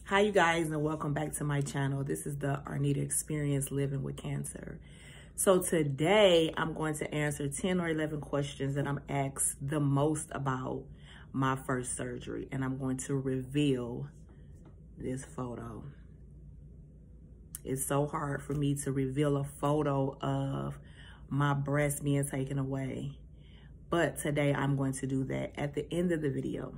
Hi you guys, and welcome back to my channel. This is the Arnita Experience Living with Cancer. So today I'm going to answer 10 or 11 questions that I'm asked the most about my first surgery, and I'm going to reveal this photo. It's so hard for me to reveal a photo of my breast being taken away, but today I'm going to do that at the end of the video.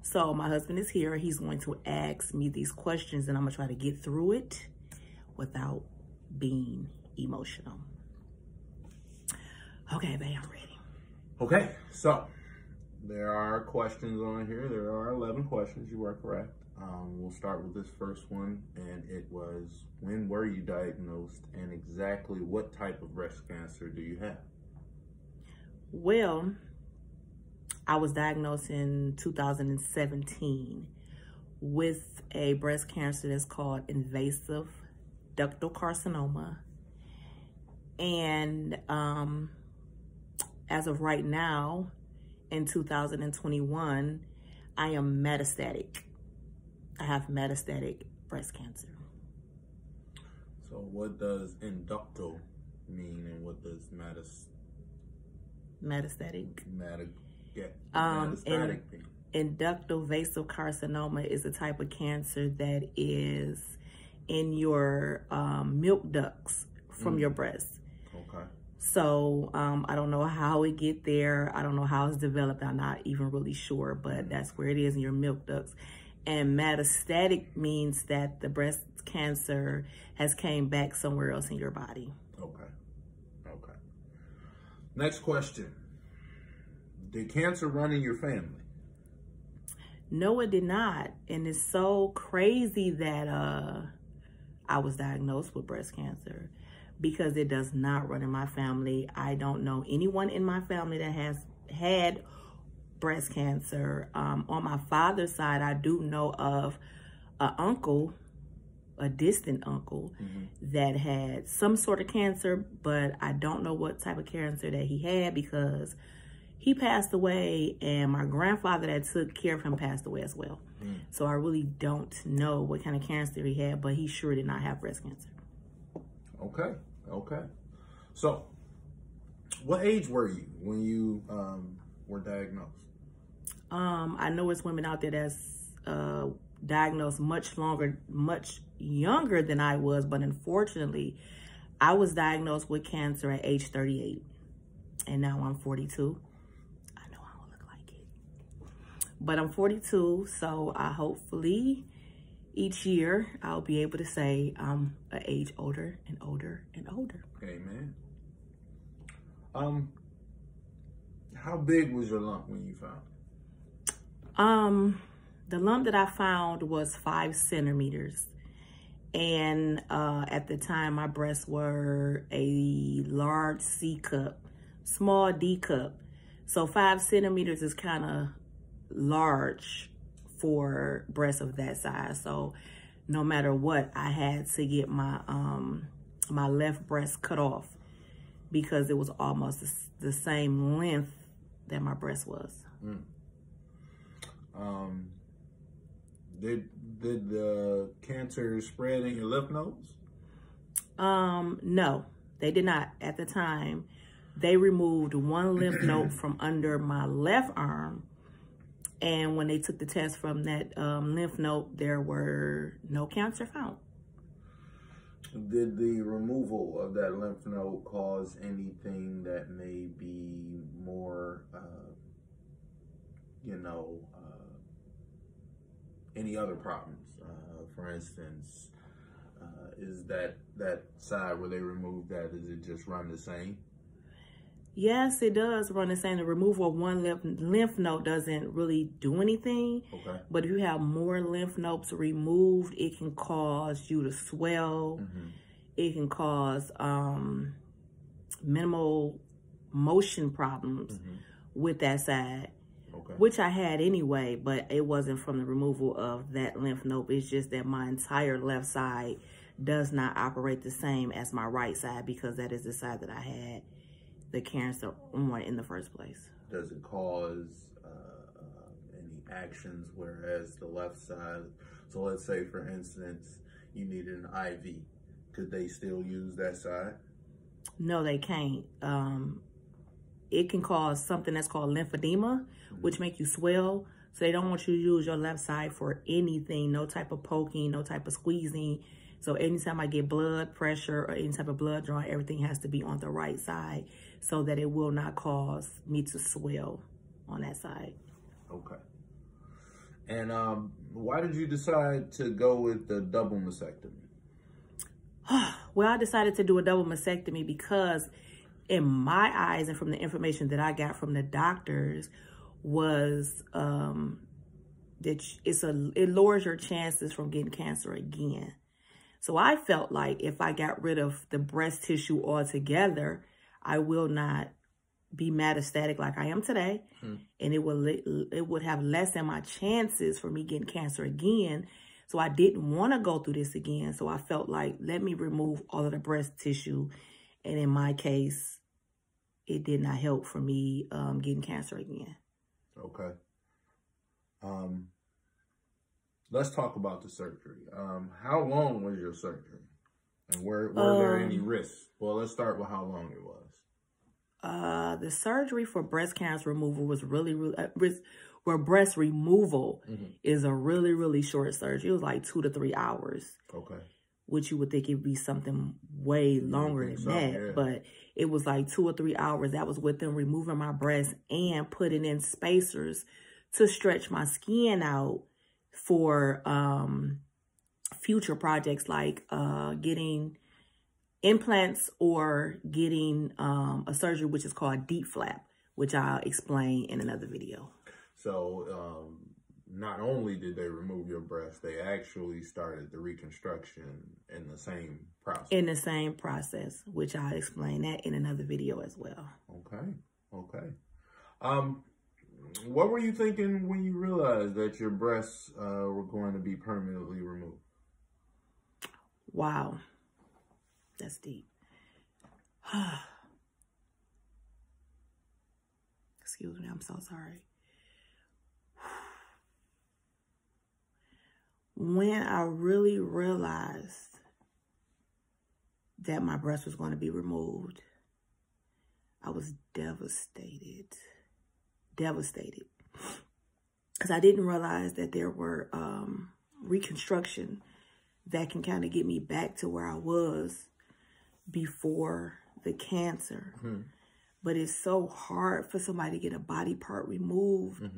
So my husband is here. He's going to ask me these questions, and I'm gonna try to get through it without being emotional. Okay, babe, I'm ready. Okay, so there are questions on here. There are 11 questions. You are correct. We'll start with this first one, and it was, when were you diagnosed, and exactly what type of breast cancer do you have? Well, I was diagnosed in 2017 with a breast cancer that's called invasive ductal carcinoma. And as of right now, in 2021, I am metastatic. I have metastatic breast cancer. So what does inductal mean, and what does metastatic mean? Inductal vasal carcinoma is a type of cancer that is in your milk ducts from your breast. Okay. So I don't know how it get there. I don't know how it's developed. I'm not even really sure, but that's where it is, in your milk ducts. And metastatic means that the breast cancer has came back somewhere else in your body. Okay. Okay. Next question. Did cancer run in your family? No, it did not. And it's so crazy that I was diagnosed with breast cancer, because it does not run in my family. I don't know anyone in my family that has had breast cancer. On my father's side, I do know of an uncle, a distant uncle, that had some sort of cancer, but I don't know what type of cancer that he had, because he passed away, and my grandfather that took care of him passed away as well. So I really don't know what kind of cancer he had, but he sure did not have breast cancer. Okay, okay. So, what age were you when you were diagnosed? I know it's women out there that's diagnosed much younger than I was, but unfortunately, I was diagnosed with cancer at age 38, and now I'm 42. But I'm 42, so I hopefully each year I'll be able to say I'm an age older and older and older. Amen. How big was your lump when you found it? The lump that I found was 5 centimeters. And at the time, my breasts were a large C cup, small D cup. So 5 centimeters is kind of large for breasts of that size. So no matter what, I had to get my my left breast cut off, because it was almost the same length that my breast was. Did the cancer spread in your lymph nodes? No, they did not. At the time, they removed one lymph node from under my left arm. And when they took the test from that lymph node, there were no cancer found. Did the removal of that lymph node cause anything that may be more, any other problems? For instance, is that side where they removed that, does it just run the same? Yes, it does run the same. The removal of one lymph node doesn't really do anything. Okay. But if you have more lymph nodes removed, it can cause you to swell. It can cause minimal motion problems with that side, which I had anyway, but it wasn't from the removal of that lymph node. It's just that my entire left side does not operate the same as my right side, because that is the side that I had the cancer on in the first place. Does it cause actions, whereas the left side, so let's say for instance, you needed an IV. Could they still use that side? No, they can't. It can cause something that's called lymphedema, which make you swell. So they don't want you to use your left side for anything, no type of poking, no type of squeezing. So anytime I get blood pressure or any type of blood draw, everything has to be on the right side so that it will not cause me to swell on that side. Okay. And why did you decide to go with the double mastectomy? Well, I decided to do a double mastectomy because in my eyes and from the information that I got from the doctors was that it lowers your chances from getting cancer again. So I felt like if I got rid of the breast tissue altogether, I will not be metastatic like I am today. And it would have lessened my chances for me getting cancer again. So I didn't want to go through this again. So I felt like, let me remove all of the breast tissue. And in my case, it did not help for me getting cancer again. Okay. Let's talk about the surgery. How long was your surgery? And were there any risks? Well, let's start with how long it was. The surgery for breast cancer removal was really where breast removal is a really short surgery. It was like 2 to 3 hours. Okay. Which you would think it'd be something way longer than that. Yeah. But it was like 2 or 3 hours. That was with them removing my breast and putting in spacers to stretch my skin out for future projects like getting implants or getting a surgery which is called deep flap, which I'll explain in another video. So not only did they remove your breast, they actually started the reconstruction in the same process. In the same process, which I'll explain that in another video as well. Okay. Okay. What were you thinking when you realized that your breasts were going to be permanently removed? Wow. That's deep. Excuse me, I'm so sorry. When I really realized that my breast was going to be removed, I was devastated. Devastated. Because I didn't realize that there were reconstruction that can kind of get me back to where I was before the cancer. But it's so hard for somebody to get a body part removed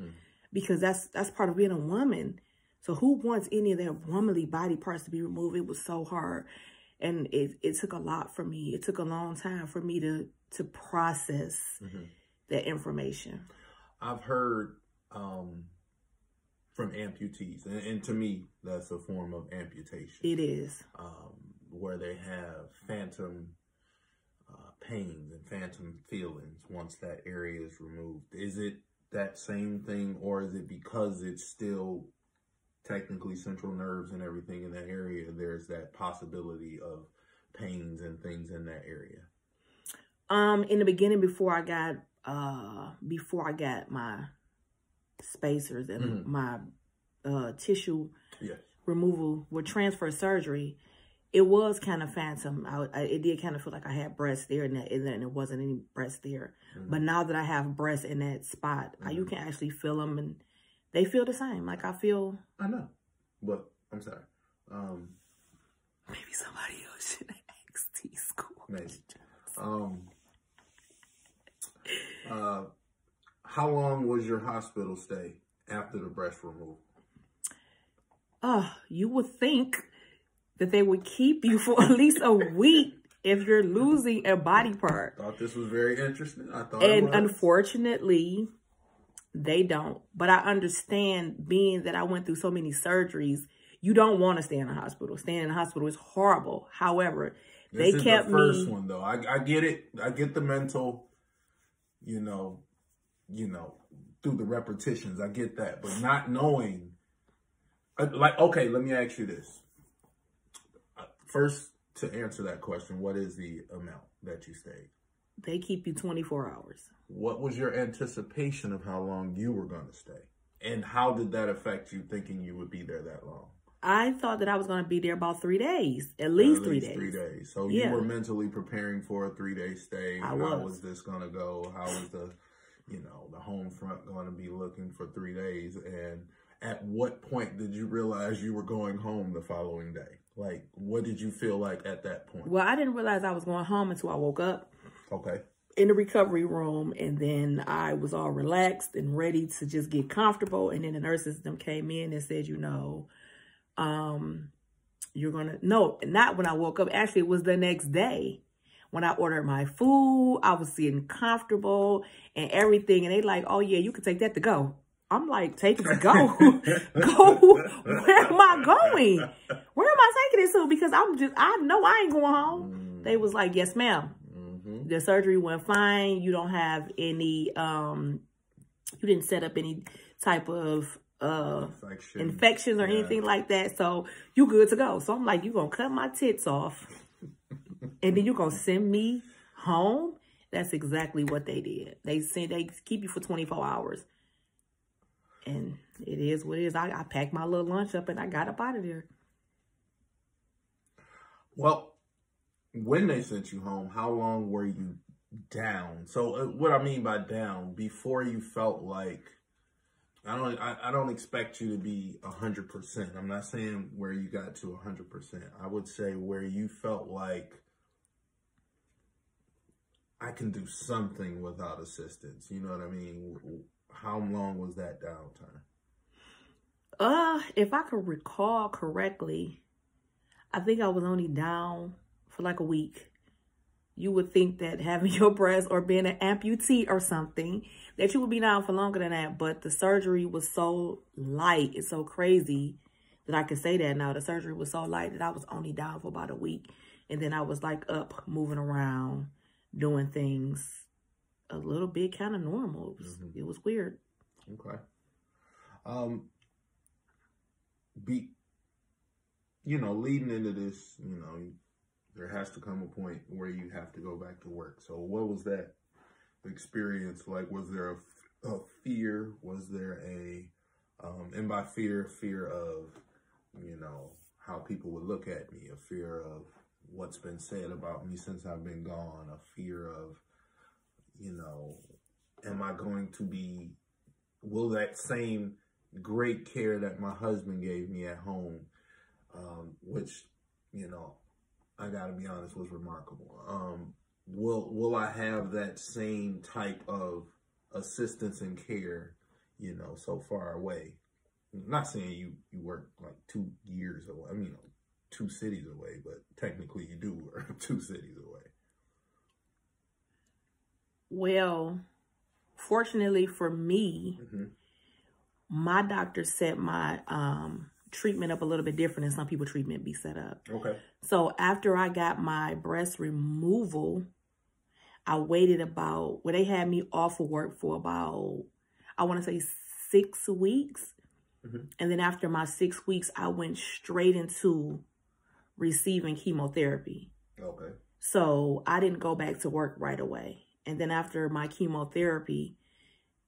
because that's part of being a woman. So who wants any of their womanly body parts to be removed? It was so hard. And it took a lot for me. It took a long time for me to process that information. I've heard from amputees, and to me, that's a form of amputation. It is. Where they have phantom pains and phantom feelings once that area is removed. Is it that same thing, or is it because it's still technically central nerves and everything in that area, there's that possibility of pains and things in that area? In the beginning, before I got my spacers and my tissue removal with transfer surgery, it was kind of phantom. It did kind of feel like I had breasts there and then it wasn't any breasts there. But now that I have breasts in that spot, you can actually feel them and they feel the same. Like I feel. I know, but I'm sorry. Maybe somebody else should ask these questions. How long was your hospital stay after the breast removal? You would think that they would keep you for at least a week if you're losing a body part. I thought this was very interesting. And unfortunately, they don't. But I understand, being that I went through so many surgeries, you don't want to stay in a hospital. Staying in a hospital is horrible. However, they kept me. This is the first one, though. I get it. I get the mental, you know, through the repetitions. I get that. But not knowing, like, okay, let me ask you this. First, to answer that question, what is the amount that you stayed? They keep you 24 hours. What was your anticipation of how long you were going to stay? And how did that affect you thinking you would be there that long? I thought that I was going to be there about 3 days, at least 3 days. 3 days. So yeah. You were mentally preparing for a 3-day stay. How was this going to go? How was the home front going to be looking for 3 days? And at what point did you realize you were going home the following day? Like, what did you feel like at that point? Well, I didn't realize I was going home until I woke up. Okay. In the recovery room, and then I was all relaxed and ready to just get comfortable. And then the nurses them came in and said, you're gonna, no, not when I woke up. Actually, it was the next day when I ordered my food. I was sitting comfortable and everything. And they like, oh yeah, you can take that to go. I'm like, take it to go? Go? Where am I going? Where am I taking it to? Because I know I ain't going home. They was like, yes, ma'am. The surgery went fine. You don't have any, you didn't set up any type of infections or anything like that. So you good to go. So I'm like, you going to cut my tits off and then you going to send me home? That's exactly what they did. They keep you for 24 hours. And it is what it is. I packed my little lunch up and I got up out of there. Well, when they sent you home, how long were you down? So what I mean by down, before you felt like, I don't expect you to be 100%. I'm not saying where you got to 100%. I would say where you felt like I can do something without assistance. You know what I mean? How long was that downtime? If I could recall correctly, I think I was only down for like a week. You would think that having your breast or being an amputee or something, that you would be down for longer than that. But the surgery was so light. It's so crazy that I can say that now. The surgery was so light that I was only down for about a week. And then I was like up, moving around, doing things a little bit kind of normal. It was weird. Okay. Leading into this, there has to come a point where you have to go back to work. So what was that experience like? Was there a fear? Was there and by fear of, how people would look at me, a fear of what's been said about me since I've been gone, a fear of, am I going to will that same great care that my husband gave me at home, which, I gotta be honest, was remarkable. Will I have that same type of assistance and care, so far away? I'm not saying you work like 2 years away. I mean, 2 cities away, but technically you do work 2 cities away. Well, fortunately for me, my doctor set my treatment up a little bit different than some people treatment be set up. Okay. So after I got my breast removal, I waited they had me off of work for about, I want to say 6 weeks. And then after my 6 weeks, I went straight into receiving chemotherapy. Okay. So I didn't go back to work right away. And then after my chemotherapy,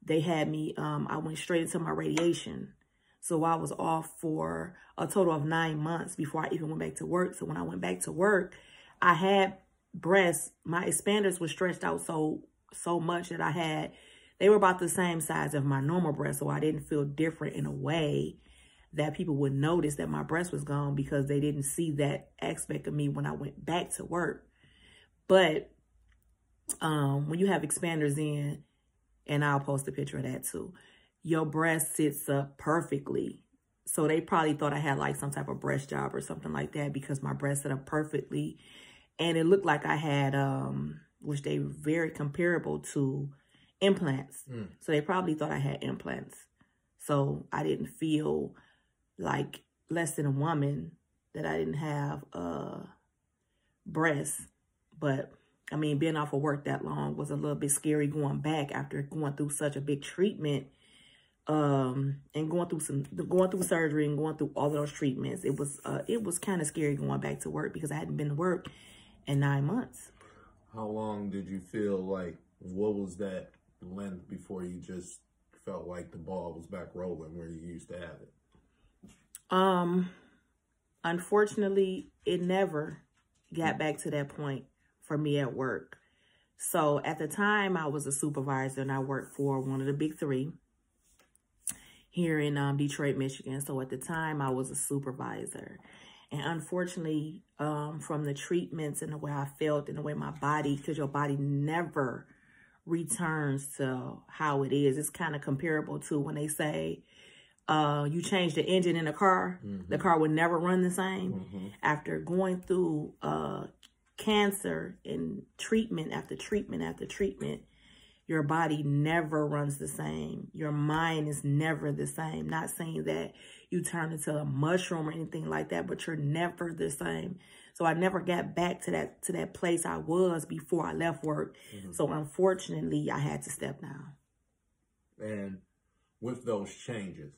they had me, I went straight into my radiation. So I was off for a total of 9 months before I even went back to work. So when I went back to work, I had breasts. My expanders were stretched out so much that they were about the same size of my normal breast. So I didn't feel different in a way that people would notice that my breast was gone, because they didn't see that aspect of me when I went back to work. But when you have expanders in, and I'll post a picture of that too, your breast sits up perfectly. So they probably thought I had like some type of breast job or something like that, because my breast sit up perfectly. And it looked like I had, which they were very comparable to implants. So they probably thought I had implants. So I didn't feel like less than a woman that I didn't have breasts. But I mean, being off of work that long was a little bit scary going back after going through such a big treatment, and going through surgery and going through all of those treatments. It was kind of scary going back to work, because I hadn't been to work in 9 months. How long did you feel like, what was that length before you just felt like the ball was back rolling where you used to have it? Unfortunately, it never got back to that point for me at work. So at the time, I was a supervisor and I worked for one of the big three here in Detroit, Michigan. So at the time, I was a supervisor. And unfortunately, from the treatments and the way I felt and the way my body, because your body never returns to how it is. It's kind of comparable to when they say you change the engine in a car, the car would never run the same. After going through cancer and treatment after treatment after treatment, your body never runs the same. Your mind is never the same. Not saying that you turn into a mushroom or anything like that, but you're never the same. So I never got back to that place I was before I left work. So unfortunately, I had to step down. And with those changes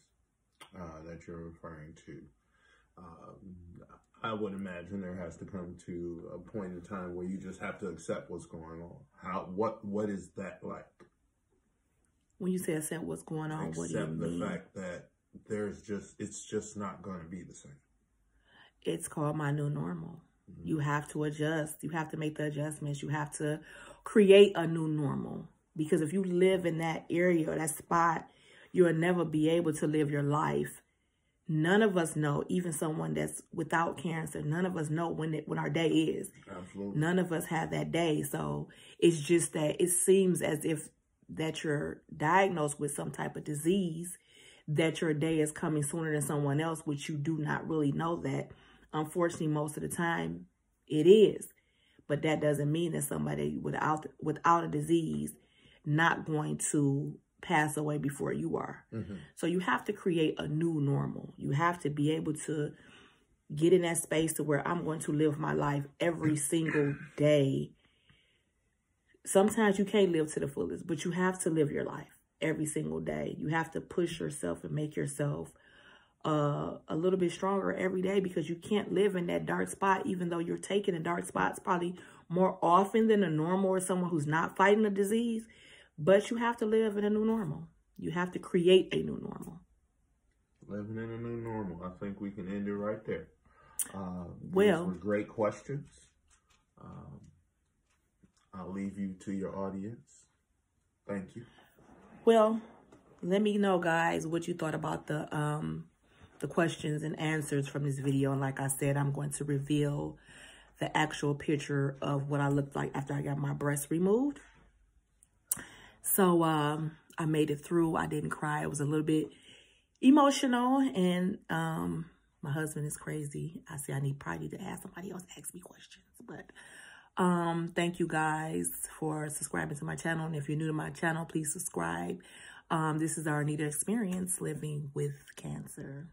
that you're referring to, I would imagine there has to come to a point in time where you just have to accept what's going on. What is that like? When you say accept what's going on, what do you mean? Accept the fact that it's just not going to be the same. It's called my new normal. You have to adjust. You have to make the adjustments. You have to create a new normal. Because if you live in that area or that spot, you'll never be able to live your life. None of us know, even someone that's without cancer, none of us know when our day is. Absolutely. None of us have that day. So it's just that it seems as if that you're diagnosed with some type of disease, that your day is coming sooner than someone else, which you do not really know that. Unfortunately, most of the time it is. But that doesn't mean that somebody without a disease not going to pass away before you are. So you have to create a new normal. You have to be able to get in that space to where I'm going to live my life every single day. Sometimes you can't live to the fullest, but you have to live your life every single day. You have to push yourself and make yourself a little bit stronger every day, because you can't live in that dark spot, even though you're taking the dark spots probably more often than a normal or someone who's not fighting a disease. But you have to live in a new normal. You have to create a new normal. Living in a new normal. I think we can end it right there. Well, these were great questions. I'll leave you to your audience. Thank you. Well, let me know, guys, what you thought about the questions and answers from this video. And like I said, I'm going to reveal the actual picture of what I looked like after I got my breast removed. So I made it through. I didn't cry. It was a little bit emotional. And my husband is crazy. I say I probably need to ask somebody else ask me questions. But thank you guys for subscribing to my channel. And if you're new to my channel, please subscribe. This is our Anita experience living with cancer.